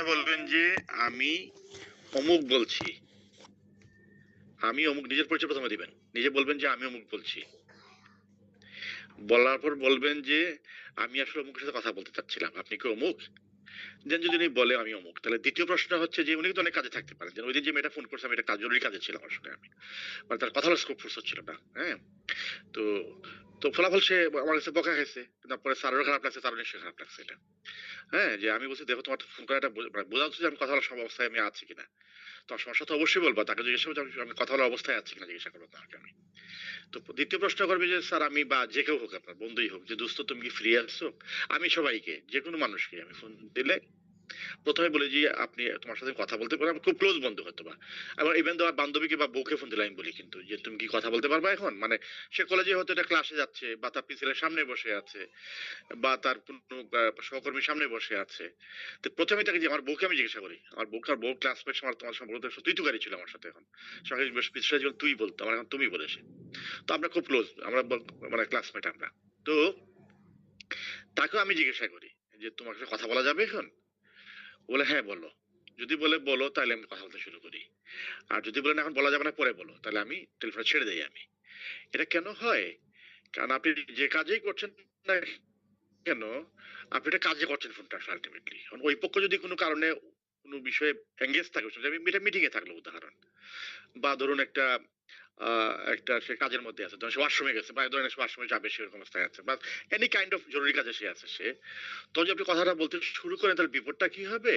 বলবেন যে আমি অমুক বলছি। আমি অমুক নিজের পরিচয় ১ম এ দিবেন। নিজে বলবেন যে আমি অমুক বলছি। বলার পর বলবেন যে আমি আসলে অমুকের সাথে কথা বলতে চাচ্ছিলাম। আপনি কি অমুক? দেন যদি উনি বলে আমি অমুক, তাহলে ২য় প্রশ্ন হচ্ছে যে উনি কিন্তু অনেক কাজে থাকতে পারেন। যেন ঐদিন যে মেয়েটা ফোন করছে আমি একটা জরুরি কাজে ছিলাম আসলে আমি। মানে তার কথা বলার স্কোপ ফুরসত ছিল না। হ্যাঁ? তো তো ফলাফল সে আমার কাছে বকা খাইছে। তারপরে স্যারেরও খারাপ লাগছে, তারও নিশ্চয়ই খারাপ লাগছে এটা। হ্যাঁ? যে আমি বলছি দেখো তোমার ফোন করাটা মানে বোঝা উচিত যে আমি কথা বলার অবস্থায় আমি আছি কিনা। তোমার সমস্যা তো অবশ্যই বলবা। তাকে জিজ্ঞেস করবে যে আমি কথা বলার অবস্থায় আছি কিনা জিজ্ঞাসা করবো তাকে আমি। তো ২য় প্রশ্ন করবে যে স্যার আমি বা যে কেউ হোক আপনার বন্ধুই হোক যে দোস্ত তুমি কি ফ্রি আছো? আমি সবাইকে যেকোনো মানুষকে আমি ফোন দিলে ১ম এ বলি যে আপনি তোমার সাথে কথা বলতে পারি, আমার খুব ক্লোজ বন্ধু হয়তোবা। আবার ইভেন তো আমার বান্ধবীকে বা বউকে ফোন দিলে আমি বলি কিন্তু যে, "তুমি কি কথা বলতে পারবা এখন?" মানে সে কলেজে হয়তো এটা ক্লাসে যাচ্ছে বা তার পেন্সিলের সামনে বসে আছে বা তার কোনো সহকর্মীর সামনে বসে আছে। তো ১ম এ তাকে যে আমার বউকে আমি জিজ্ঞাসা করি। আমার বউ ক্লাসমেট তোমার সম্পর্ক তো তুই তুকারি ছিল আমার সাথে এখন। সঙ্গে বেশ পিছলে যখন তুই বলতো, আমার এখন তুমি বলে সে। তো আমরা খুব ক্লোজ। আমরা মানে ক্লাসমেট আমরা। তো তাকেও আমি জিজ্ঞাসা করি যে, "তোমার সাথে কথা বলা যাবে এখন?" ও বলে, "হ্যাঁ, বলো।" যদি বলে বলো তাহলে আমি কথা বলতে শুরু করি। আর যদি বলেন এখন বলা যাবে না পরে বলো, তাহলে আমি টেলিফোনটা ছেড়ে দেই আমি। এটা কেন হয়? কারণ আপনি যে কাজেই করছেন না কেন, আপনি একটা কাজে করছেন ফোনটা আসলে আল্টিমেটলি। এখন ওই পক্ষ যদি কোনো কারণে কোনো বিষয়ে এনগেজ থাকে, আমি মিটিং এ থাকলো উদাহরণ। বা ধরুন আ একটা সে কাজের মধ্যে আছে। ধরেন সে ওয়াশরুমে গেছে বা ধরেন সে ওয়াশরুমে যাবে সেরকম অবস্থায় আছে। বা এনি কাইন্ড অফ জরুরি কাজে সে আছে সে। তখন যদি আপনি কথাটা বলতে শুরু করেন তাহলে বিপদটা কি হবে?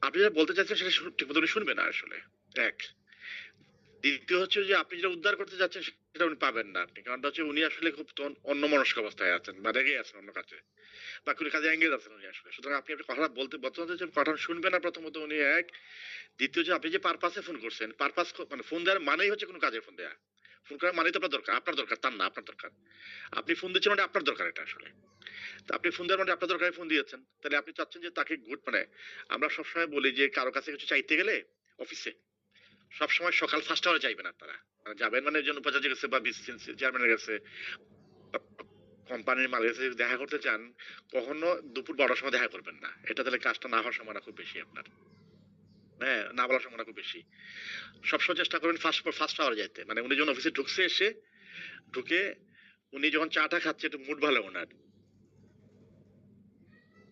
আপনি যেটা বলতে চাচ্ছেন সেটা ঠিকমতো উনি শুনবে না আসলে। ১ দ্বিতীয় হচ্ছে যে আপনি যেটা উদ্ধার করতে যাচ্ছেন সেটা উনি পাবেন না আপনি। কারণটা হচ্ছে উনি আসলে খুব তখন অন্যমনস্ক অবস্থায় আছেন বা রেগে আছেন অন্য কাজে। বা কোনো কাজে এঙ্গেজ আছেন উনি আসলে। সুতরাং আপনি আপনার কথাটা বলতে হচ্ছে কথা শুনবে না প্রথমত উনি ১। দ্বিতীয় যে আপনি যে পারপাস এ ফোন করছেন, পারপাস মানে ফোন দেওয়ার মানেই হচ্ছে কোনো কাজে ফোন দেয়া। ফোন করার মানেই তো আপনার দরকার, তার না আপনার দরকার। আপনি ফোন দিচ্ছেন মানে আপনার দরকার এটা আসলে। তো আপনি ফোন দেওয়ার মানে আপনার দরকারে ফোন দিয়েছেন। তাহলে আপনি চাচ্ছেন যে তাকে মানে আমরা সবসময় বলি যে কারো কাছে কিছু চাইতে গেলে অফিসে সবসময় সকাল ৫ঃ০০ টায় যাইবেন আপনারা। মানে যাবেন মানে একজন উপাচার্যের কাছে বা চেয়ারম্যানের কাছে বা কোম্পানির মালিকের কাছে যদি দেখা করতে চান, কখনো দুপুর ১২ টার সময় দেখা করবেন না। এটা তাহলে কাজটা না হওয়ার সম্ভাবনা খুব বেশি আপনার। হ্যাঁ, না বলার সম্ভাবনা খুব বেশি। সবসময় চেষ্টা করবেন ফার্স্ট আওয়ারে যাইতে। মানে উনি যখন অফিসে ঢুকছে ঢুকে উনি যখন চা-টা খাচ্ছে একটু মুড ভালো উনার।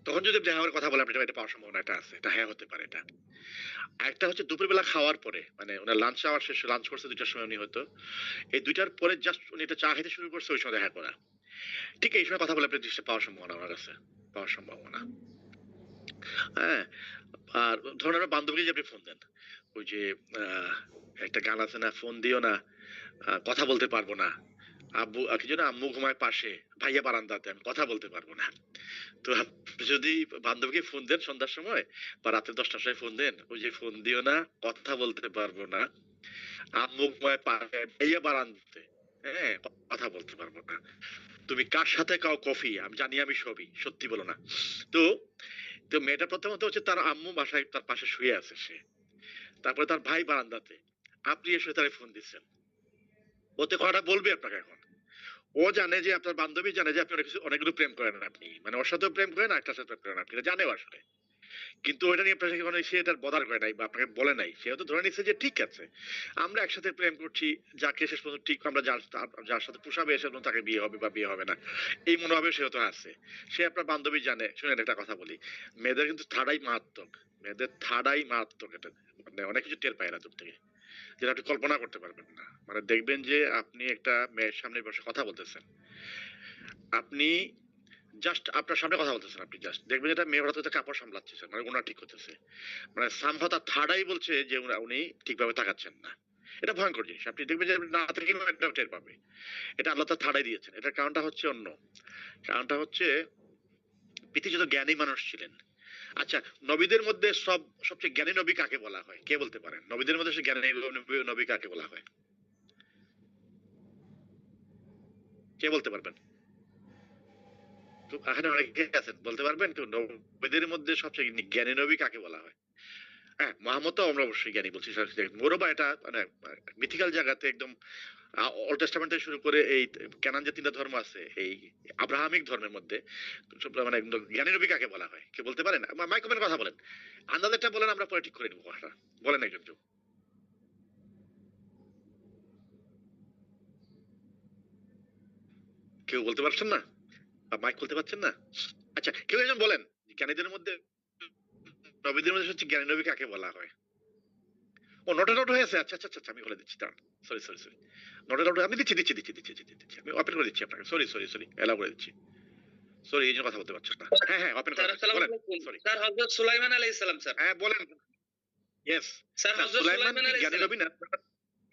তখন যদি আপনি হ্যাঁ করে কথা বলেন আপনি এটা পাওয়ার সম্ভাবনা একটা আছে। এটা হ্যাঁ হতে পারে এটা। আরেকটা হচ্ছে দুপুরবেলা খাওয়ার পরে মানে উনার লাঞ্চ আওয়ার শেষে লাঞ্চ করছে ২ টার সময় উনি হয়তো। এই ২ টার পরে জাস্ট উনি একটা চা খেতে শুরু করছে ওই সময় দেখা করা। ঠিক এই সময় কথা বলে আপনি জিনিসটা পাওয়ার সম্ভাবনা আমার কাছে। পাওয়ার সম্ভাবনা। হ্যাঁ? আর ধরুন আপনার বান্ধবীকে যে আপনি ফোন দেন। ওই যে আ একটা গান আছে না? ফোন দিও না, কথা বলতে পারব না। কি যেন? আম্মু ঘুমায় পাশে, ভাইয়া বারান্দাতে, আমি কথা বলতে পারব না। তো আপনি যদি বান্ধবীকে ফোন দেন সন্ধ্যার সময় বা রাতে ১০ টার সময় ফোন দেন, ওই যে ফোন দিও না, কথা বলতে পারব না। আম্মু ঘুমায় পাশে, ভাইয়া বারান্দাতে। হ্যাঁ? কথা বলতে পারব না। তুমি কার সাথে খাও কফি? আমি জানি আমি সবই। সত্যি বলো না। তো তো মেয়েটা প্রথমত হচ্ছে তার আম্মু বাসায় তার পাশে শুয়ে আছে সে। তারপরে তার ভাই বারান্দাতে। আপনি এসে তারে ফোন দিচ্ছেন। ও তো কথাটা বলবে আপনাকে এখন। ও জানে যে আপনার বান্ধবী জানে যে আপনি অনেকগুলো প্রেম করেন আপনি। মানে ওর সাথেও প্রেম করেন আরেকটার সাথে প্রেম করেন আপনি। এটা জানেও আসলে। কিন্তু ওইটা নিয়ে আপনার সাথে মানে সে এটা বদার করে নাই বা আপনাকে বলে নাই। সে হয়তো ধরে নিচ্ছে যে ঠিক আছে। আমরা একসাথে প্রেম করছি। যাকে শেষ পর্যন্ত ঠিক আমরা যার সাথে পোষাবে সে তাকে বিয়ে হবে বা বিয়ে হবে না। এই মনোভাবে সে হয়তো আছে। সে আপনার বান্ধবী জানে। শুনেন একটা কথা বলি। মেয়েদের কিন্তু থার্ড আই মারাত্মক। মেয়েদের থার্ড আই মারাত্মক এটা। মানে অনেক কিছু টের পায় এরা দূর থেকে। যেটা আপনি কল্পনা করতে পারবেন না। মানে দেখবেন যে আপনি একটা মেয়ের সামনে বসে কথা বলতেছেন। আপনি জাস্ট আপনার সামনে কথা বলতেছেন আপনি জাস্ট। দেখবেন যে এটা মেয়ে হঠাৎ করে কাপড় সামলাচ্ছে মানে উনার ঠিক হতেছে। মানে সামহাউ তার থার্ড আই বলছে যে উনি ঠিকভাবে তাকাচ্ছেন না। এটা ভয়ংকর জিনিস। আপনি দেখবেন যে না তাকিয়েও একটা টের পাবে। এটা আল্লাহ তার থার্ড আই দিয়েছেন। এটার কারণটা হচ্ছে অন্য। কারণটা হচ্ছে পৃথিবীতে যত জ্ঞানী মানুষ ছিলেন। আচ্ছা নবীদের মধ্যে সবচেয়ে জ্ঞানী নবী কাকে বলা হয়? কে বলতে পারেন? নবীদের মধ্যে সে জ্ঞানী নবী কাকে বলা হয়? কে বলতে পারবেন? তো এখানে অনেকে আছেন বলতে পারবেন কেউ নবীদের মধ্যে সবচেয়ে জ্ঞানী নবী কাকে বলা হয়? হ্যাঁ, মোহাম্মদ তো আমরা অবশ্যই জ্ঞানী বলছি। মোরবা এটা মানে মিথিক্যাল জায়গাতে একদম ওল্ড টেস্টামেন্ট থেকে শুরু করে এই কেনান যে তিনটা ধর্ম আছে এই আব্রাহামিক ধর্মের মধ্যে মানে একদম জ্ঞানী নবী কাকে বলা হয় কে বলতে পারেন? মাইক্রোফোনে কথা বলেন, আন্দাজেরটা বলেন, আমরা পরে ঠিক করে নিবো কথাটা। বলেন একজন কেউ। কেউ বলতে পারছেন না বা মাইক খুলতে পারছেন না? আচ্ছা কেউ একজন বলেন জ্ঞানীদের মধ্যে, নবীদের মধ্যে হচ্ছে জ্ঞানী নবী কাকে বলা হয়? ও নোটেড আউট হয়েছে, আচ্ছা আচ্ছা আচ্ছা আমি বলে দিচ্ছি, দাঁড়ান। Sorry sorry sorry, noted out আমি দিচ্ছি, আমি ওপেন করে দিচ্ছি আপনাকে। সরি সরি সরি, এলাও করে দিচ্ছি। সরি এই জন্য কথা বলতে পারছেন না। হ্যাঁ হ্যাঁ ওপেন করে দিচ্ছি, বলেন। সরি স্যার হযরত সুলাইমান আলাইহিস সালাম স্যার। হ্যাঁ বলেন। ইয়েস স্যার হযরত সুলাইমান সুলাইমান কি আলাইহিস জ্ঞানী সালাম। নবী না?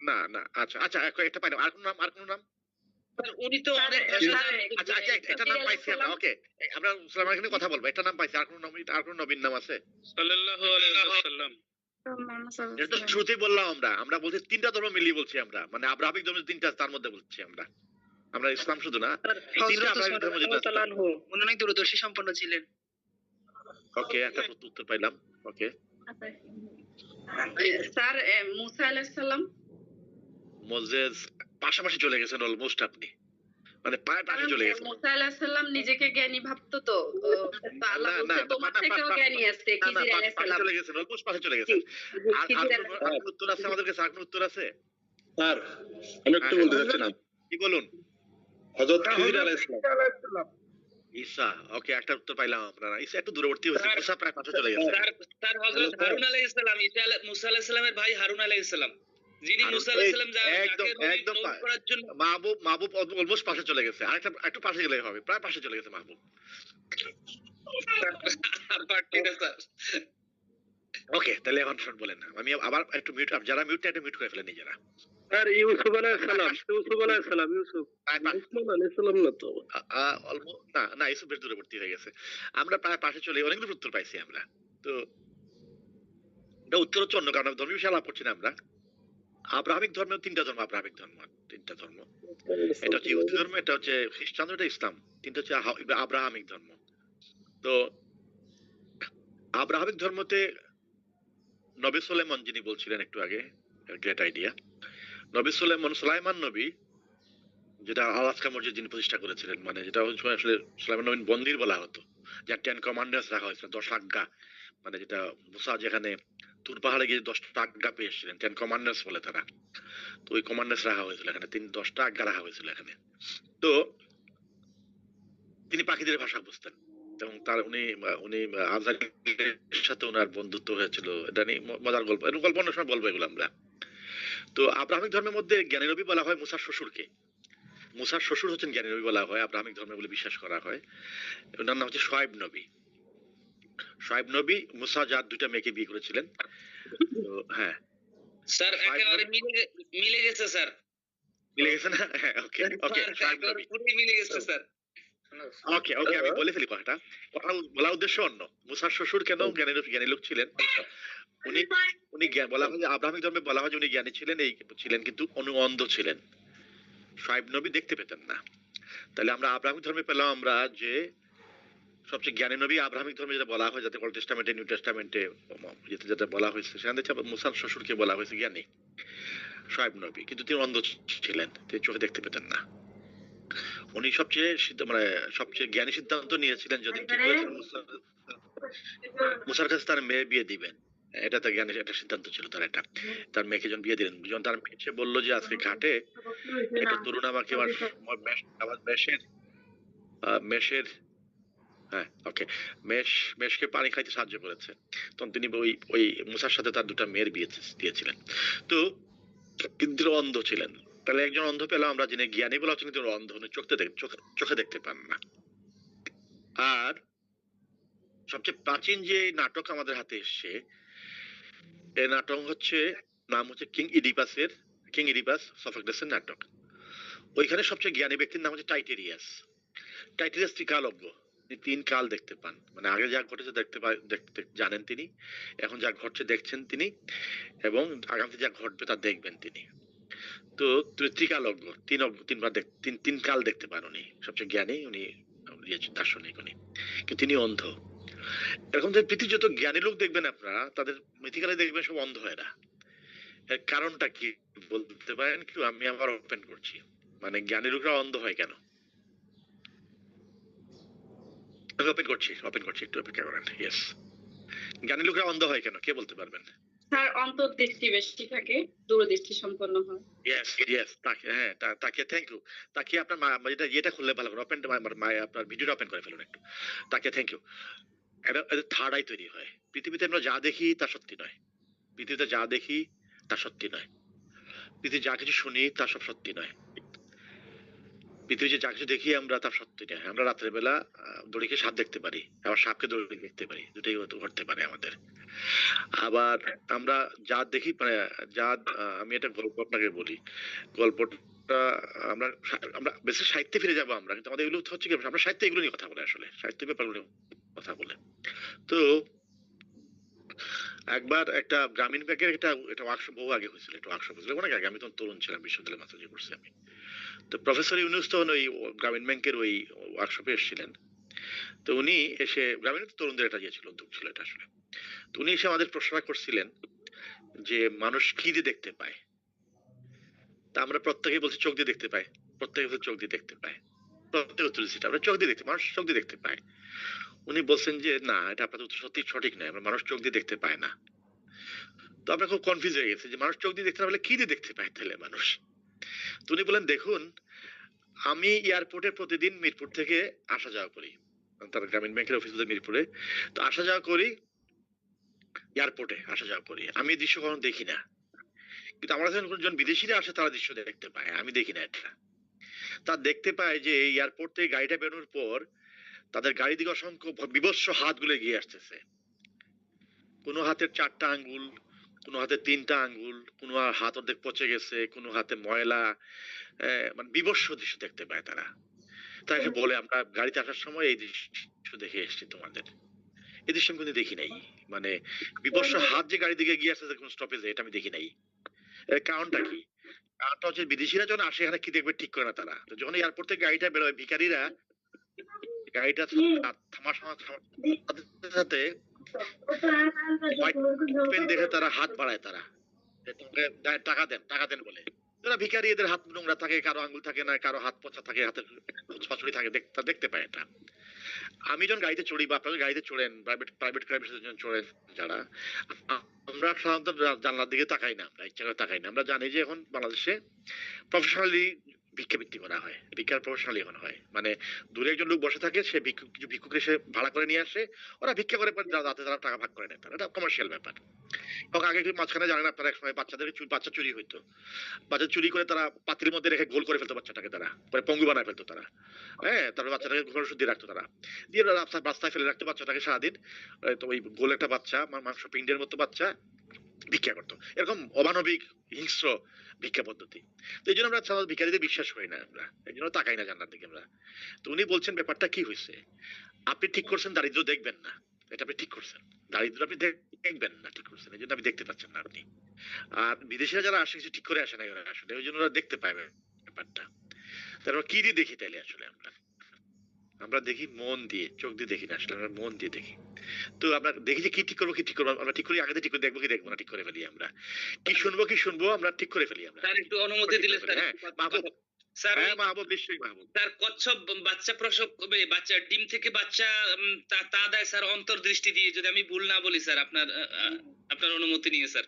না না আচ্ছা আচ্ছা একটা পাই না, আর কোন নাম, আর কোন নাম? স্যার উনি তো অনেক আচ্ছা আচ্ছা একটা নাম পাইছি আমরা, ওকে আমরা সুলাইমান নিয়ে কথা বলবো, একটা নাম পাইছি, আর কোন নাম, আর কোন নবীর নাম আছে? সাল্লাল্লাহু আলাইহি ওয়াসাল্লাম। এটা তো শুরুতেই বললাম, আমরা বলছি তিনটা ধর্ম মিলিয়ে বলছি আমরা, মানে আব্রাহামিক ধর্ম তিনটা, তার মধ্যে বলছি আমরা, আমরা ইসলাম শুধু না, এই তিনটা আব্রাহামিক ধর্ম যেটা আছে। উনি অনেক দূরদর্শী সম্পন্ন ছিলেন। ওকে একটা উত্তর পাইলাম। ওকে স্যার মুসা আলাইহিস সালাম। মোজেস পাশাপাশি চলে গেছেন অলমোস্ট আপনি, মানে পায়ে পাশে চলে গেছেন। মুসা আলাইহিস সালাম নিজেকে জ্ঞানী ভাবতো তো, তো আল্লাহ না, বলছে না, তোমার না, থেকেও না, জ্ঞানী আছে না, না, খিজির আলাইহিস পাশে সালাম। চলে গেছেন, অলমোস্ট পাশে চলে গেছেন। আর খিজির আর কোন উত্তর আছে আমাদের কাছে? আর কোন উত্তর আছে? স্যার আমি একটু বলতে চাচ্ছিলাম, কি বলুন? হযরত খিজির আলাইহিস সালাম। ঈসা, ওকে একটা উত্তর পাইলাম আমরা। ঈসা একটু দূরবর্তী হয়েছে, ঈসা প্রায় পাশে চলে গেছে। স্যার হযরত হারুন আলাইহিস সালাম, মুসা আলাইহিস সালামের ভাই হারুন আলাইহিস সালাম, যিনি মুসা আলাইহিস সালাম একদম একদম করার জন্য মাহবুব অলমোস্ট পাশে চলে গেছে, আরেকটা একটু পাশে গেলে হবে, প্রায় পাশে চলে গেছে মাহবুব। ওকে তাহলে এখন শুন বলেন, আমি আবার একটু মিউট, যারা মিউটটা একটু মিউট করে ফেলেন নিজেরা। স্যার ইউসুফ আলাইহিস সালাম, ইউসুফ আলাইহিস সালাম, ইউসুফ উসমান আলাইহিস সালাম না তো? না না ইসুফ বেশ দূরবর্তী হয়ে গেছে। আমরা প্রায় পাশে চলে অনেকগুলো উত্তর পাইছি আমরা। তো এটা উত্তর হচ্ছে অন্য কারণে, ধর্মীয় বিষয়ে আলাপ করছি না আমরা। আব্রাহামিক ধর্মেও তিনটা ধর্ম, আব্রাহামিক ধর্ম তিনটা ধর্ম, এটা হচ্ছে ইহুদি ধর্ম, এটা হচ্ছে খ্রিস্টান, এটা ইসলাম। তিনটা হচ্ছে আব্রাহামিক ধর্ম। তো আব্রাহামিক ধর্মতে নবী সুলাইমান যিনি বলছিলেন একটু আগে, গ্রেট আইডিয়া, নবী সুলাইমান নবী, যেটা আলাস্কা মসজিদ যিনি প্রতিষ্ঠা করেছিলেন, মানে যেটা আসলে সুলাইমান নবীর মন্দির বলা হতো, যার 10 কমান্ডার্স রাখা হয়েছিল, 10 আজ্ঞা, মানে যেটা মুসা যেখানে তুর পাহাড়ে গিয়ে 10টা আজ্ঞা পেয়েছিলেন, 10 কমান্ডার্স বলে তারা। তো ওই কমান্ডার্স রাখা হয়েছিল এখানে, 10টা আজ্ঞা রাখা হয়েছিল এখানে। তো তিনি পাখিদের ভাষা বুঝতেন, এবং তার উনি উনি আজরাইলের সাথে ওনার বন্ধুত্ব হয়েছিল। এটা নিয়ে মজার গল্প, এরকম গল্প অন্য সময় বলবো এগুলো আমরা। তো আব্রাহামিক ধর্মের মধ্যে জ্ঞানী নবী বলা হয় মুসার শ্বশুরকে। মুসার শ্বশুর হচ্ছেন জ্ঞানী নবী বলা হয়, আব্রাহামিক ধর্মে বলে বিশ্বাস করা হয়। ওনার নাম হচ্ছে শোয়েব নবী। শোয়েব নবী মুসা যার 2টা মেয়েকে বিয়ে করেছিলেন। তো হ্যাঁ স্যার একেবারে মিলে গেছে স্যার। মিলে গেছে না? হ্যাঁ ওকে ওকে শোয়েব নবী পুরো মিলে গেছে স্যার। ওকে ওকে আমি বলে ফেলি কথাটা। কথা বলার উদ্দেশ্য অন্য। মুসার শ্বশুর কেন জ্ঞানী লোক ছিলেন? উনি উনি বলা হয় যে আব্রাহামিক ধর্মে বলা হয় যে উনি জ্ঞানী ছিলেন, এই ছিলেন কিন্তু অন্ধ ছিলেন। শোয়েব নবী দেখতে পেতেন না। তাহলে আমরা আব্রাহামিক ধর্মে পেলাম আমরা যে সবচেয়ে জ্ঞানী নবী আব্রাহামিক ধর্মে যেটা বলা হয়, যাতে ওল্ড টেস্টামেন্টে নিউ টেস্টামেন্টে যেটা বলা হয়েছে, সেখানে মুসার শ্বশুরকে বলা হয়েছে জ্ঞানী, শোয়েব নবী, কিন্তু তিনি অন্ধ ছিলেন, তিনি চোখে দেখতে পেতেন না। উনি সবচেয়ে জ্ঞানী সিদ্ধান্ত নিয়েছিলেন যদি কি করেছেন, মুসার কাছে তার মেয়ে বিয়ে দিবেন। এটা তার জ্ঞানের একটা সিদ্ধান্ত ছিল তার। এটা তার মেয়েকে যখন বিয়ে দিলেন, যখন তার মেয়ে এসে বললো যে আজকে ঘাটে একটা তরুণ আমাকে আমার মেষের হ্যাঁ ওকে মেষকে পানি খাইতে সাহায্য করেছে, তখন তিনি ওই মুসার সাথে তার 2টা মেয়ের বিয়ে দিয়েছিলেন। তো কিন্তু তিনি অন্ধ ছিলেন। তাহলে একজন অন্ধ পেলাম আমরা, যিনি জ্ঞানী বলা হচ্ছে কিন্তু অন্ধ, চোখে দেখতে পান না। আর সবচেয়ে প্রাচীন যে নাটক আমাদের হাতে এসছে, এই নাটক হচ্ছে নাম হচ্ছে কিং ইডিপাস সফোক্লেসের নাটক। ওইখানে সবচেয়ে জ্ঞানী ব্যক্তির নাম হচ্ছে টাইটেরিয়াস। টাইটেরিয়াস ত্রিকালজ্ঞ, তিনি 3 কাল দেখতে পান, মানে আগে যা ঘটেছে দেখতে জানেন তিনি, এখন যা ঘটছে দেখছেন তিনি, এবং আগামীতে যা ঘটবে তা দেখবেন তিনি। তো ত্রিকালজ্ঞ, 3 কাল দেখতে পান উনি, সবচেয়ে জ্ঞানী উনি, দার্শনিক উনি, কিন্তু তিনি অন্ধ। এরকম যে পৃথিবীর যত জ্ঞানী লোক দেখবেন আপনারা, তাদের মিথিকালে দেখবেন সব অন্ধ এরা। এর কারণটা কি বলতে পারেন কি? আমি আবার ওপেন করছি। মানে জ্ঞানী লোকরা অন্ধ হয় কেন? আমি ওপেন করছি, একটু অপেক্ষা করেন। ইয়েস, জ্ঞানী লোকরা অন্ধ হয় কেন? কে বলতে পারবেন? স্যার অন্তর্দৃষ্টি বেশি থাকে, দূরদৃষ্টি সম্পন্ন হয়। ইয়েস, ইয়েস, তাকে, হ্যাঁ, তাকে থ্যাংক ইউ। তাকে আপনার এটা খুললে ভালো করে ওপেন, আপনার ভিডিওটা ওপেন করে ফেলুন একটু। তাকে থ্যাংক ইউ। এটা থার্ড আই তৈরি হয়। পৃথিবীতে আমরা যা দেখি তা সত্যি নয়। পৃথিবীতে যা দেখি তা সত্যি নয়। পৃথিবীতে যা কিছু শুনি তা সব সত্যি নয়। পৃথিবীতে যা কিছু দেখি আমরা তা সত্যি নয়। আমরা রাত্রে বেলা দড়িকে সাপ দেখতে পারি, আবার সাপকে দড়ি দেখতে পারি, দুটোই ঘটতে পারে আমাদের। আবার আমরা যা দেখি, মানে যা, আমি একটা গল্প আপনাকে বলি। গল্পটা আমরা আমরা বেশি সাহিত্যে ফিরে যাবো আমরা, কিন্তু আমাদের এগুলো হচ্ছে কি, আমরা সাহিত্যে এগুলো নিয়ে কথা বলে, আসলে সাহিত্য ব্যাপারগুলো নিয়ে কথা বলে। তো একবার একটা গ্রামীণ ব্যাংকের একটা ওয়ার্কশপ বহু আগে হয়েছিল, একটা ওয়ার্কশপ হয়েছিল অনেক আগে, আমি তখন তরুণ ছিলাম, বিশ্ববিদ্যালয়ে মাস্টার্স করছি আমি। তো প্রফেসর ইউনুস তখন ওই গ্রামীণ ব্যাংকের ওই ওয়ার্কশপে এসেছিলেন। তো উনি এসে, গ্রামীণ তরুণদের একটা ইয়ে ছিল, উদ্যোগ ছিল এটা আসলে। তো উনি এসে আমাদের প্রশ্ন করছিলেন যে মানুষ কি দিয়ে দেখতে পায়। তা আমরা প্রত্যেকেই বলছি চোখ দিয়ে দেখতে পায়, প্রত্যেকে বলছে চোখ দিয়ে দেখতে পায়, প্রত্যেক উত্তর দিচ্ছি আমরা চোখ দিয়ে দেখতে, মানুষ চোখ দিয়ে দেখতে পায়। উনি বলছেন যে না, এটা আপনাদের উত্তর সত্যি সঠিক নয়, আমরা মানুষ চোখ দিয়ে দেখতে পায় না। তো আমরা খুব কনফিউজ হয়ে গেছে যে মানুষ চোখ দিয়ে দেখতে না পারলে কি দিয়ে দেখতে পায় তাহলে মানুষ। তো উনি বলেন দেখুন, আমি এয়ারপোর্টে প্রতিদিন মিরপুর থেকে আসা যাওয়া করি, তার গ্রামীণ ব্যাংকের অফিস হচ্ছে মিরপুরে। তো আসা যাওয়া করি, এয়ারপোর্টে আসা যাওয়া করি, আমি এই দৃশ্য কখনো দেখি না। কিন্তু আমরা যখন কোনজন বিদেশিরা আসে তারা দৃশ্য দেখতে পায়, আমি দেখি না এটা। তা দেখতে পায় যে এয়ারপোর্ট থেকে গাড়িটা বেরোনোর পর তাদের গাড়ি দিকে অসংখ্য বিভৎস হাতগুলো এগিয়ে আসতেছে। কোনো হাতের 4টা আঙ্গুল, কোনো হাতে 3টা আঙ্গুল, কোনো হাত অর্ধেক পচে গেছে, কোনো হাতে ময়লা, মানে বিভৎস দৃশ্য দেখতে পায় তারা। তারা এসে বলে আমরা গাড়িতে আসার সময় এই দৃশ্য দেখে এসেছি তোমাদের। এই দৃশ্য আমি কিন্তু দেখি নাই। মানে বিভৎস হাত যে গাড়ি দিকে এগিয়ে আসতেছে কোনো স্টপেজে, এটা আমি দেখি নাই। এর কারণটা কি? কারণটা হচ্ছে বিদেশিরা যখন আসে এখানে কি দেখবে ঠিক করে না তারা। তো যখন এয়ারপোর্ট থেকে গাড়িটা বেরোয়, ভিখারিরা গাড়িটা থামার সাথে সাথে হোয়াইট পেন দেখে তারা হাত বাড়ায় তারা, যে তোমাকে টাকা দেন, টাকা দেন বলে। যারা ভিখারি এদের হাত নোংরা থাকে, কারো আঙ্গুল থাকে না, কারো হাত পচা থাকে, হাতের ছড়াছড়ি থাকে, তারা দেখতে পায় এটা। আমি যখন গাড়িতে চড়ি বা আপনারা গাড়িতে চড়েন, প্রাইভেট কারের সাথে যখন চড়েন যারা, আমরা সাধারণত জানলার দিকে তাকাই না, আমরা ইচ্ছা করে তাকাই না। আমরা জানি যে এখন বাংলাদেশে প্রফেশনালি ভিক্ষাবৃত্তি করা হয়, ভিক্ষার প্রফেশনালি এখন হয়। মানে দূরে একজন লোক বসে থাকে, সে কিছু ভিক্ষুক এসে ভাড়া করে নিয়ে আসে, ওরা ভিক্ষা করে রাতে তারা টাকা ভাগ করে নেয়, তারা এটা কমার্শিয়াল ব্যাপার। এবং আগে কিন্তু মাঝখানে জানেন আপনারা, এক সময় বাচ্চাদের বাচ্চা চুরি হইতো, বাচ্চা চুরি করে তারা পাত্রের মধ্যে রেখে গোল করে ফেলতো বাচ্চাটাকে, তারা পরে পঙ্গু বানায় ফেলতো তারা। হ্যাঁ, তারপরে বাচ্চাটাকে ঘর ওষুধ দিয়ে রাখতো তারা, দিয়ে রাস্তায় ফেলে রাখতো বাচ্চাটাকে সারাদিন। তো ওই গোল একটা বাচ্চা, মাংস পিণ্ডের মতো বাচ্চা ভিক্ষা করতো। এরকম অমানবিক হিংস্র ভিক্ষা পদ্ধতি। তো এই জন্য আমরা সাধারণত ভিখারিদের বিশ্বাস করি না, আমরা এই জন্য তাকাই না জান্নার দিকে আমরা। তো উনি বলছেন ব্যাপারটা কি হয়েছে, আপনি ঠিক করছেন দারিদ্র দেখবেন না, এটা আপনি ঠিক করছেন, দারিদ্র আপনি দেখবেন না, ঠিক করছেন, এই জন্য আপনি দেখতে পাচ্ছেন না আপনি। আর বিদেশিরা যারা আসে কিছু ঠিক করে আসে না, ওরা আসলে ওই জন্য ওরা দেখতে পায় ব্যাপারটা। তারপর কি দিয়ে দেখি তাইলে আসলে আমরা, আমরা দেখি মন দিয়ে, চোখ দিয়ে দেখি না আসলে, আমরা মন দিয়ে দেখি। তো আমরা দেখি যে কি ঠিক করবো, কি ঠিক করবো, আমরা ঠিক করি আগে ঠিক করে দেখবো কি দেখবো না, ঠিক করে ফেলি আমরা। কি শুনবো আমরা ঠিক করে ফেলি আমরা। স্যার একটু অনুমতি দিলে স্যার। হ্যাঁ মাহবুব, স্যার হ্যাঁ মাহবুব, নিশ্চয়ই মাহবুব। স্যার কচ্ছপ বাচ্চা প্রসব করবে, বাচ্চা ডিম থেকে বাচ্চা তা দেয় স্যার অন্তর্দৃষ্টি দিয়ে, যদি আমি ভুল না বলি স্যার, আপনার অনুমতি নিয়ে স্যার।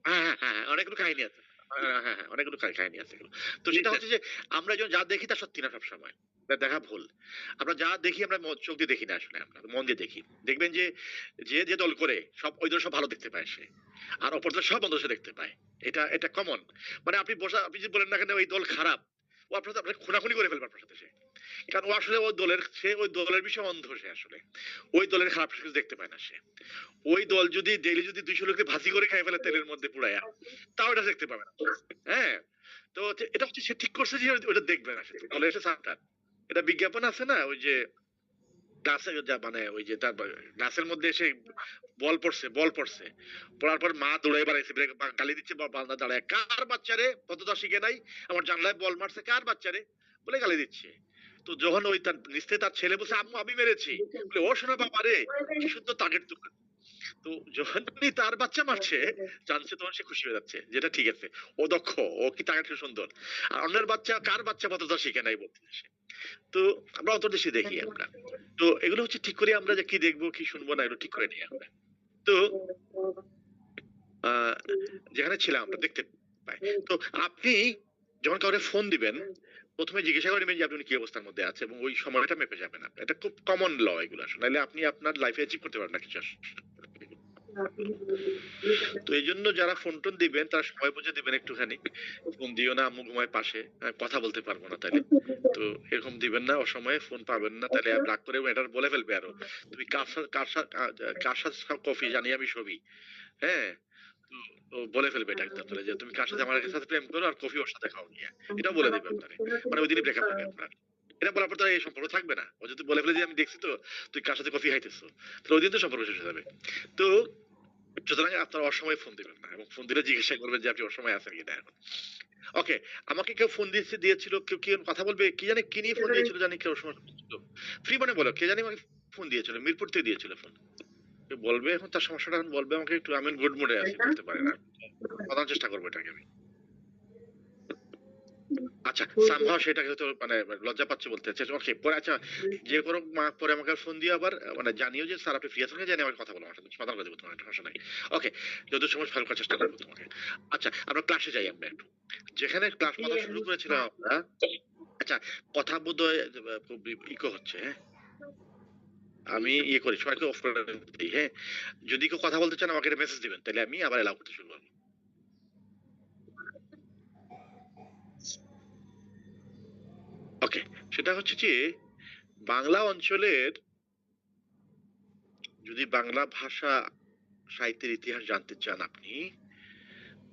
হ্যাঁ হ্যাঁ হ্যাঁ, অনেকগুলো কাহিনী আছে। হ্যাঁ হ্যাঁ, অনেকগুলো কাহিনী আছে এগুলো। তো সেটা হচ্ছে যে আমরা যখন যা দেখি তা সত্যি না সবসময়, দেখা ভুল। আমরা যা দেখি আমরা চোখ দিয়ে দেখি না আসলে, আমরা মন দিয়ে দেখি। দেখবেন যে যে যে দল করে সব ওই দল সব ভালো দেখতে পায় সে, আর অপর দল সব বন্ধ সে দেখতে পায়। এটা কমন। মানে আপনি যদি বলেন না কেন ওই দল খারাপ, ও আপনার খুনাখুনি করে ফেলবে আপনার সাথে সে, কারণ ও আসলে ওই দলের বিষয়ে অন্ধ সে আসলে। ওই দলের খারাপ কিছু দেখতে পায় না সে। ওই দল যদি ডেইলি যদি 200 লোককে ভাজি করে খাই ফেলে তেলের মধ্যে পুড়াইয়া, তাও এটা দেখতে পাবে না। হ্যাঁ, তো এটা হচ্ছে সে ঠিক করছে যে ওটা দেখবে না সে, দলে এসে সাঁতার। এটা বিজ্ঞাপন আছে না, ওই যে গ্লাসে মানে ওই যে তার গ্লাসের মধ্যে এসে বল পড়ছে, পড়ার পর মা দৌড়াই বাড়াইছে, গালি দিচ্ছে, বান্দা দাঁড়ায়, কার বাচ্চারে পদ্মতা শিখে নাই, আমার জানলায় বল মারছে, কার বাচ্চারে বলে গালি দিচ্ছে। তো যখন ওই তার নিশ্চয় তার ছেলে বলছে আম্মু আমি মেরেছি, বলে ও শোনা বাবা রে, কি সুন্দর তাগের তুলা। তো যখনই তার বাচ্চা মারছে জানছে তখন সে খুশি হয়ে যাচ্ছে, যেটা ঠিক আছে, ও দক্ষ, ও কি তাকে সুন্দর। আর অন্যের বাচ্চা কার বাচ্চা পদ্ধতি শিখে নাই বলতে সে। তো আমরা অন্তর্দেশে দেখি আমরা। তো এগুলো হচ্ছে ঠিক করে আমরা যে কি দেখবো কি শুনবো না এগুলো ঠিক করে নিই আমরা। তো আহ যেখানে ছিলাম আমরা দেখতে পাই। তো আপনি যখন কাউকে ফোন দিবেন প্রথমে জিজ্ঞাসা করে নেবেন যে আপনি কি অবস্থার মধ্যে আছে এবং ওই সময়টা মেপে যাবেন আপনি। এটা খুব কমন ল এগুলো আসলে, নাহলে আপনি আপনার লাইফে অ্যাচিভ করতে পারবেন না কিছু আসলে। তো এই জন্য যারা ফোন টোন দিবেন তারা সময় বুঝে দিবেন একটুখানি। ফোন দিও না আম্মু ঘুমায় পাশে, কথা বলতে পারবো না তাইলে। তো এরকম দিবেন না, অসময়ে ফোন পাবেন না, তাহলে রাগ করে এটা বলে ফেলবে আরো, তুমি কার সাথে কফি জানি আমি সবই। হ্যাঁ, তো ও বলে ফেলবে এটা একদম তাহলে যে তুমি কার সাথে আমার সাথে প্রেম করো আর কফি ওর সাথে খাও গিয়া, এটা বলে দেবে আপনারে। মানে ওই দিনই ব্রেকআপ হবে আপনার। এটা বলার পর তো আর এই সম্পর্ক থাকবে না। ও যদি বলে ফেলে যে আমি দেখছি তো তুই কার সাথে কফি খাইতেছো, তাহলে ওই দিন তো সম্পর্ক শেষ হয়ে যাবে। তো সুতরাং আপনার অসময়ে ফোন দিবেন না এবং ফোন দিলে জিজ্ঞাসা করবেন যে আপনি অসময়ে আছেন কিনা এখন। ওকে, আমাকে কেউ ফোন দিয়েছিল, কেউ কি কথা বলবে, কি জানি কি নিয়ে ফোন দিয়েছিল, জানি কেউ সময় ফ্রি মানে বলো কে জানি আমাকে ফোন দিয়েছিল, মিরপুর থেকে দিয়েছিল ফোন। কেউ বলবে এখন তার সমস্যাটা এখন বলবে আমাকে, একটু আমি গুড মুডে আছি বলতে পারে না, বলার চেষ্টা করবো এটাকে আমি। আচ্ছা, সামহাও সেটাকে হয়তো মানে লজ্জা পাচ্ছে বলতে চাইছে। ওকে, পরে আচ্ছা যে কোনো পরে আমাকে ফোন দিয়ে আবার মানে জানিও যে স্যার আপনি ফ্রি আছেন, জানি আমার কথা বলো, আমার সাথে সমাধান করে দেবো, তোমার একটা সমস্যা নাই। ওকে, যত সময় ফাইল করার চেষ্টা করবো তোমাকে। আচ্ছা, আমরা ক্লাসে যাই আমরা একটু, যেখানে ক্লাস কথা শুরু করেছিলাম আমরা। আচ্ছা, কথা বোধহয় খুব ইকো হচ্ছে, হ্যাঁ আমি ইয়ে করি সবাইকে অফ করে দিই। হ্যাঁ, যদি কেউ কথা বলতে চান আমাকে একটা মেসেজ দিবেন, তাহলে আমি আবার এলাও করতে শুরু করবো। ওকে, সেটা হচ্ছে যে বাংলা অঞ্চলের যদি বাংলা ভাষা সাহিত্যের ইতিহাস জানতে চান আপনি,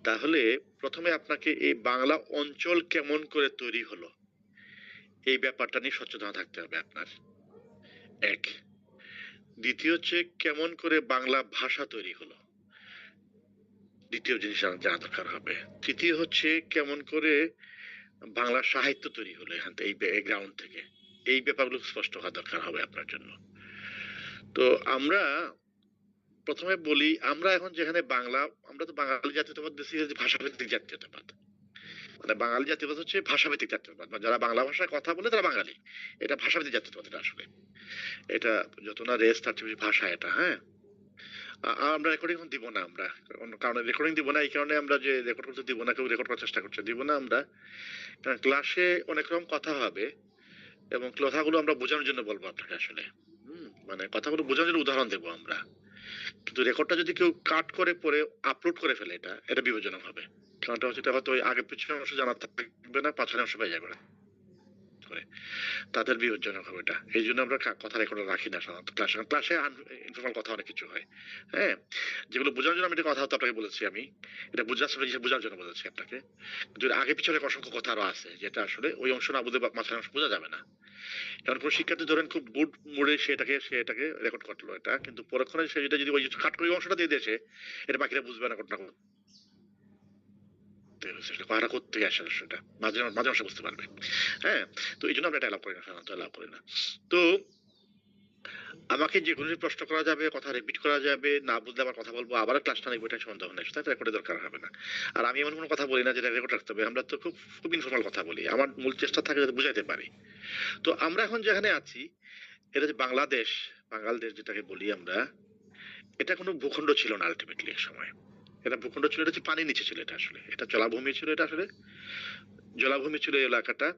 তাহলে প্রথমে আপনাকে এই বাংলা অঞ্চল কেমন করে তৈরি হলো এই ব্যাপারটা নিয়ে সচেতন থাকতে হবে আপনার। এক, দ্বিতীয় হচ্ছে কেমন করে বাংলা ভাষা তৈরি হলো, দ্বিতীয় জিনিস জানা দরকার হবে। তৃতীয় হচ্ছে কেমন করে বাংলা সাহিত্য তৈরি হলো এখান থেকে, এই গ্রাউন্ড থেকে, এই ব্যাপারগুলো স্পষ্ট হওয়া দরকার হবে আপনার জন্য। তো আমরা প্রথমে বলি, আমরা এখন যেখানে বাংলা, আমরা তো বাঙালি জাতীয়তাবাদ বেশি ভাষাভিত্তিক জাতীয়তাবাদ। মানে বাঙালি জাতীয়বাদ হচ্ছে ভাষাভিত্তিক জাতীয়তাবাদ, মানে যারা বাংলা ভাষায় কথা বলে তারা বাঙালি। এটা ভাষাভিত্তিক জাতীয়তাবাদ এটা আসলে। এটা যত না রেস তার চেয়ে বেশি ভাষা এটা। হ্যাঁ, আমরা রেকর্ডিং দিব না, আমরা অন্য কারণে রেকর্ডিং দিব না, এই কারণে আমরা যে রেকর্ড করতে দিব না, কেউ রেকর্ড করার চেষ্টা করছে দিব না আমরা, কারণ ক্লাসে অনেক রকম কথা হবে এবং কথাগুলো আমরা বোঝানোর জন্য বলবো আপনাকে আসলে। মানে কথাগুলো বোঝানোর জন্য উদাহরণ দেবো আমরা, কিন্তু রেকর্ডটা যদি কেউ কাট করে পরে আপলোড করে ফেলে এটা বিপজ্জনক হবে। কারণটা হচ্ছে এটা হয়তো ওই আগে পিছনের অংশ জানা থাকবে না, পাঁচনের অংশ পেয়ে যাবে না করে, তাদের বিপজ্জনক হবে এটা। এই জন্য আমরা কথা রেকর্ড রাখি না সাধারণত ক্লাসে। ক্লাসে ইনফর্মাল কথা অনেক কিছু হয়। হ্যাঁ, যেগুলো বোঝানোর জন্য আমি এটা কথা হতো আপনাকে বলেছি, আমি এটা বোঝার জন্য বলেছি আপনাকে। কিন্তু আগে পিছনে অসংখ্য কথা আরো আছে যেটা আসলে ওই অংশ না বুঝে মাঝখানে অংশ বোঝা যাবে না। কারণ কোনো শিক্ষার্থী ধরেন খুব গুড মুডে সে এটাকে রেকর্ড করলো এটা, কিন্তু পরক্ষণে সে এটা যদি ওই কাট করে অংশটা দিয়ে দিয়েছে, এটা বাকিরা বুঝবে না ঘটনা কারা করতে আসে সেটা মাঝে মাঝে অংশ বুঝতে পারবে। হ্যাঁ, তো এই জন্য আমরা এটা অ্যালাউ করি না, সাধারণত অ্যালাউ করি না। তো আমাকে যে কোনো প্রশ্ন করা যাবে, কথা রিপিট করা যাবে, না বুঝলে আবার কথা বলবো, আবার ক্লাসটা নেবো, এটা সন্দেহ নেই, সেটা রেকর্ডের দরকার হবে না। আর আমি এমন কোনো কথা বলি না যেটা রেকর্ড রাখতে হবে, আমরা তো খুব খুব ইনফর্মাল কথা বলি, আমার মূল চেষ্টা থাকে যাতে বুঝাইতে পারি। তো আমরা এখন যেখানে আছি এটা যে বাংলাদেশ, বাংলাদেশ যেটাকে বলি আমরা, এটা কোনো ভূখণ্ড ছিল না আলটিমেটলি এক সময়। এটা ভূখণ্ড ছিল, এটা হচ্ছে পানির নিচে ছিল, এটা আসলে এটা জলাভূমি ছিল, এটা আসলে জলাভূমি ছিল এই এলাকাটা।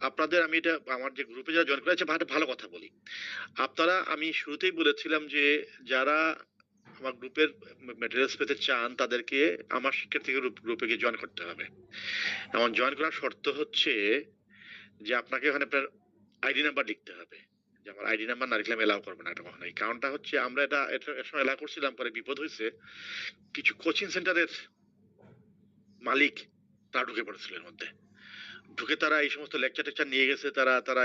আপনাদের আমি এটা আমার যে গ্রুপে যারা জয়েন করেছে ভালো কথা বলি, আপনারা আমি শুরুতেই বলেছিলাম যে যারা আমার গ্রুপের ম্যাটেরিয়ালস পেতে চান তাদেরকে আমার শিক্ষার্থী গ্রুপে গিয়ে জয়েন করতে হবে। এমন জয়েন করার শর্ত হচ্ছে যে আপনাকে ওখানে আপনার আইডি নাম্বার লিখতে হবে, যে আমার আইডি নাম্বার না লিখলে আমি এলাও করবো না এটা কখনো। এই কারণটা হচ্ছে আমরা এটা সময় এলাও করছিলাম, পরে বিপদ হয়েছে, কিছু কোচিং সেন্টারের মালিক তারা ঢুকে পড়েছিল এর মধ্যে, ঢুকে তারা এই সমস্ত লেকচার টেকচার নিয়ে গেছে, তারা তারা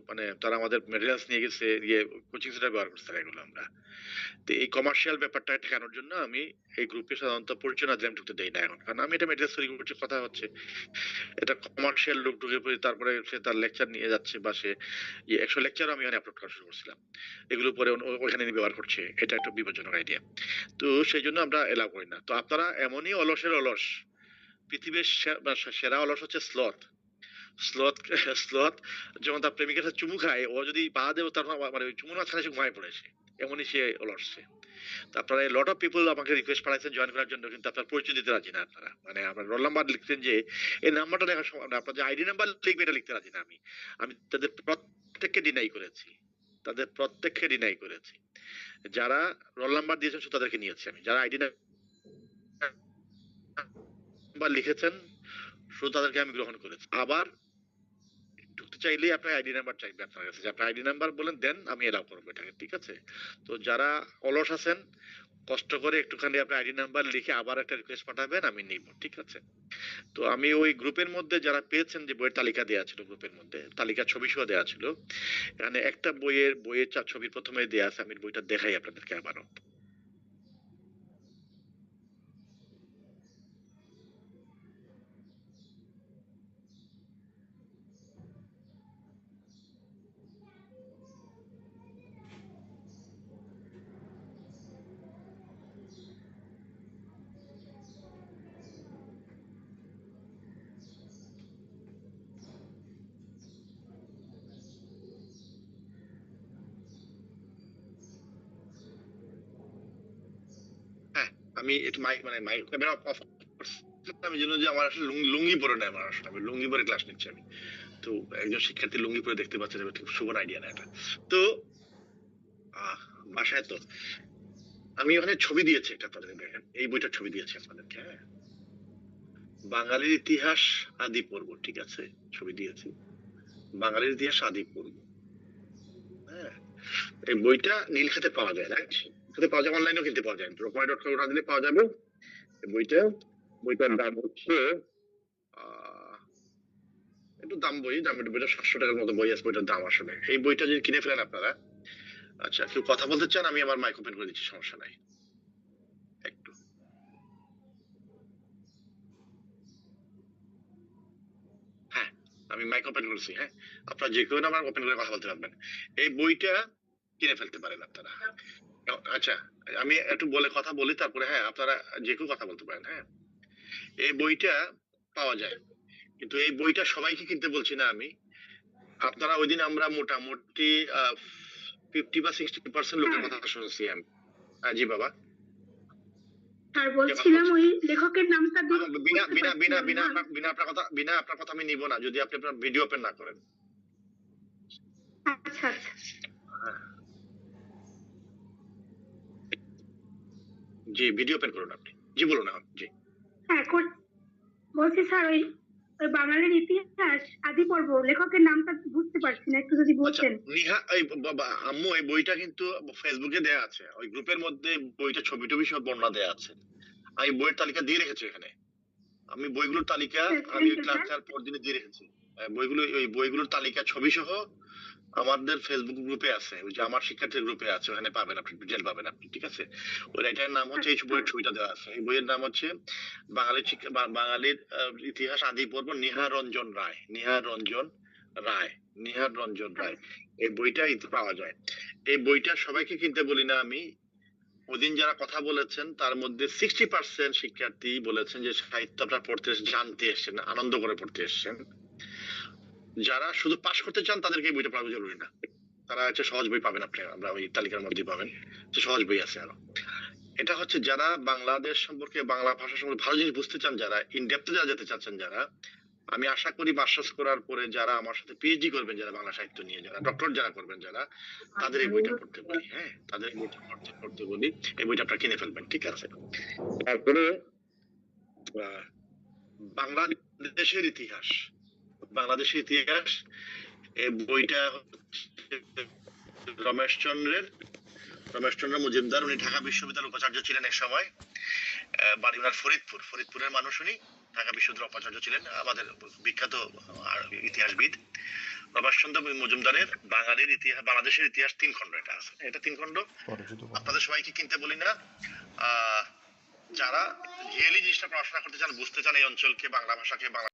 মানে তারা আমাদের মেটেরিয়ালস নিয়ে গেছে, ইয়ে কোচিং সেন্টার ব্যবহার করছে তারা এগুলো। আমরা তো এই কমার্শিয়াল ব্যাপারটা ঠেকানোর জন্য আমি এই গ্রুপে সাধারণত পরিচয় না দিলে আমি ঢুকতে দেই না এখন, কারণ আমি এটা মেটেরিয়ালস তৈরি করছি। কথা হচ্ছে এটা কমার্শিয়াল লোক ঢুকে পড়ে তারপরে সে তার লেকচার নিয়ে যাচ্ছে, বা সে 100 লেকচার আমি এখানে আপলোড করা শুরু করছিলাম, এগুলো পরে ওখানে নিয়ে ব্যবহার করছে, এটা একটা বিপজ্জনক আইডিয়া। তো সেই জন্য আমরা এলাও করি না। তো আপনারা এমনই অলসের অলস, পৃথিবীর সেরা অলস হচ্ছে স্লথ। স্লথ স্লথ যেমন তার প্রেমিকের সাথে চুমু খায়, ও যদি পা দেয় তার মানে ওই চুমুর মাঝখানে সে ঘুমায় পড়েছে, এমনই সে অলসছে। তো আপনারা লট অফ পিপল আমাকে রিকোয়েস্ট পাঠাইছেন জয়েন করার জন্য, কিন্তু আপনার পরিচয় দিতে রাজি না আপনারা। মানে আপনার রোল নাম্বার লিখতেন যে এই নাম্বারটা দেখার সময় আপনার যে আইডি নাম্বার লিখবে এটা লিখতে রাজি না আমি। আমি তাদের প্রত্যেককে ডিনাই করেছি, তাদের প্রত্যেককে ডিনাই করেছি। যারা রোল নাম্বার দিয়েছেন শুধু তাদেরকে নিয়েছি আমি, যারা আইডি নাম্বার লিখেছেন শুধু তাদেরকে আমি গ্রহণ করেছি। আবার ঢুকতে চাইলে আপনার আইডি নাম্বার চাইবে আপনার কাছে, যে আপনার আইডি নাম্বার বলেন দেন আমি এলাও করবো এটাকে, ঠিক আছে? তো যারা অলস আছেন কষ্ট করে একটুখানি আপনার আইডি নাম্বার লিখে আবার একটা রিকোয়েস্ট পাঠাবেন, আমি নিব, ঠিক আছে? তো আমি ওই গ্রুপের মধ্যে যারা পেয়েছেন যে বইয়ের তালিকা দেওয়া ছিল, গ্রুপের মধ্যে তালিকা ছবি সহ দেওয়া ছিল, এখানে একটা বইয়ের ছবি প্রথমে দেওয়া আছে, আমি বইটা দেখাই আপনাদেরকে আবারও। হ্যাঁ, আমি একটু মাইক মানে মাইক ক্যামেরা অফ করছি আমি জন্য যে আমার আসলে লুঙ্গি পরে নাই, আমার আসলে আমি লুঙ্গি পরে ক্লাস নিচ্ছি আমি। তো একজন শিক্ষার্থী লুঙ্গি পরে দেখতে পাচ্ছেন, এটা খুব সুন্দর আইডিয়া না এটা। তো আহ, বাসায় তো আমি ওখানে ছবি দিয়েছি, এটা আপনাদের দেখেন, এই বইটার ছবি দিয়েছি আপনাদেরকে। হ্যাঁ, বাঙালির ইতিহাস আদি পর্ব, ঠিক আছে? ছবি দিয়েছি, বাঙালির ইতিহাস আদি পর্ব। হ্যাঁ, এই বইটা নীলক্ষেতে পাওয়া যায়, রাইট? খেতে পাওয়া যায়, অনলাইনেও কিনতে পাওয়া যায়, রকমারি.com ওটা দিলে পাওয়া যাবে। এই বইটার দাম হচ্ছে একটু দাম বইটা 700 টাকার মতো বই আছে বইটার দাম আসলে। এই বইটা যদি কিনে ফেলেন আপনারা, আচ্ছা কেউ কথা বলতে চান আমি আমার মাইক ওপেন করে দিচ্ছি, সমস্যা নাই। একটু হ্যাঁ, আমি মাইক ওপেন করেছি। হ্যাঁ, আপনারা যে কেউ আমার ওপেন করে কথা বলতে পারবেন। এই বইটা কিনে ফেলতে পারেন আপনারা। আচ্ছা, আমি একটু কথা বলি তারপরে। হ্যাঁ, আপনারা যে কেউ কথা বলতে পারেন। হ্যাঁ, এই বইটা পাওয়া যায়, কিন্তু এই বইটা সবাইকে কিনতে বলছি না আমি। আপনারা ওই দিন আমরা মোটামুটি 50 বা 60% লোকের কথা শুনছি আমি। জি বাবা। আর বলছিলাম ওই লেখকের নামটা বিনা বিনা বিনা বিনা বিনা আপনার কথা আমি নিব না যদি আপনি আপনার ভিডিও ওপেন না করেন। আচ্ছা আচ্ছা, জি ভিডিও ওপেন করুন আপনি। জি বলুন এখন। জি হ্যাঁ বলছি স্যার ওই ওই বাঙালির ইতিহাস আদি পর্ব লেখকের নামটা বুঝতে পারছি না, একটু যদি আচ্ছা, বলতেন। নিহা এই আম্মু এই বইটা কিন্তু ফেসবুকে দেয়া আছে, ওই গ্রুপের মধ্যে বইটা ছবি টবি সব বর্ণনা দেয়া আছে। আমি বইয়ের তালিকা দিয়ে রেখেছি এখানে। আমি বইগুলোর তালিকা আমি ক্লাসের পর দিনে দিয়ে রেখেছি। বইগুলো ওই বইগুলোর তালিকা ছবি সহ আমাদের ফেসবুক গ্রুপে আছে, ওই যে আমার শিক্ষার্থীর গ্রুপে আছে, ওখানে পাবেন আপনি, ডিটেল পাবেন আপনি, ঠিক আছে? ওই রাইটারের নাম হচ্ছে, এই বইয়ের ছবিটা দেওয়া আছে, এই বইয়ের নাম হচ্ছে বাঙালির ইতিহাস আদি পর্ব, নিহার রঞ্জন রায়। নিহার রঞ্জন রায় এই বইটা পাওয়া যায়। এই বইটা সবাইকে কিনতে বলি না আমি। ওদিন যারা কথা বলেছেন তার মধ্যে 60% শিক্ষার্থী বলেছেন যে সাহিত্য আপনারা পড়তে জানতে এসেছেন, আনন্দ করে পড়তে এসেছেন। যারা শুধু পাশ করতে চান তাদেরকে এই বইটা পড়া জরুরি না, তারা হচ্ছে সহজ বই পাবেন আপনি, আমরা ওই তালিকার মধ্যে পাবেন যে সহজ বই আছে আরো। এটা হচ্ছে যারা বাংলাদেশ সম্পর্কে, বাংলা ভাষা সম্পর্কে ভালো জিনিস বুঝতে চান, যারা ইনডেপথে যারা যেতে চাচ্ছেন, যারা আমি আশা করি মাস্টার্স করার পরে যারা আমার সাথে পিএইচডি করবেন, যারা বাংলা সাহিত্য নিয়ে, যারা ডক্টর যারা করবেন, যারা তাদের এই বইটা পড়তে বলি। হ্যাঁ, তাদের এই বইটা পড়তে বলি। এই বইটা আপনারা কিনে ফেলবেন, ঠিক আছে? তারপরে বাংলাদেশের ইতিহাস, বাংলাদেশের ইতিহাস এই বইটা রমেশচন্দ্র মজুমদার, উনি ঢাকা বিশ্ববিদ্যালয়ের উপাচার্য ছিলেন এক সময়। বাড়ি ওনার ফরিদপুরের মানুষ উনি। ঢাকা বিশ্ববিদ্যালয়ের উপাচার্য ছিলেন, আমাদের বিখ্যাত ইতিহাসবিদ প্রভাষচন্দ্র মজুমদারের বাঙালির ইতিহাস, বাংলাদেশের ইতিহাস 3 খণ্ড এটা আছে। এটা 3 খণ্ড আপনাদের সবাইকে কিনতে বলি না। যারা রিয়েলি জিনিসটা পড়াশোনা করতে চান, বুঝতে চান এই অঞ্চলকে, বাংলা ভাষাকে, বাংলা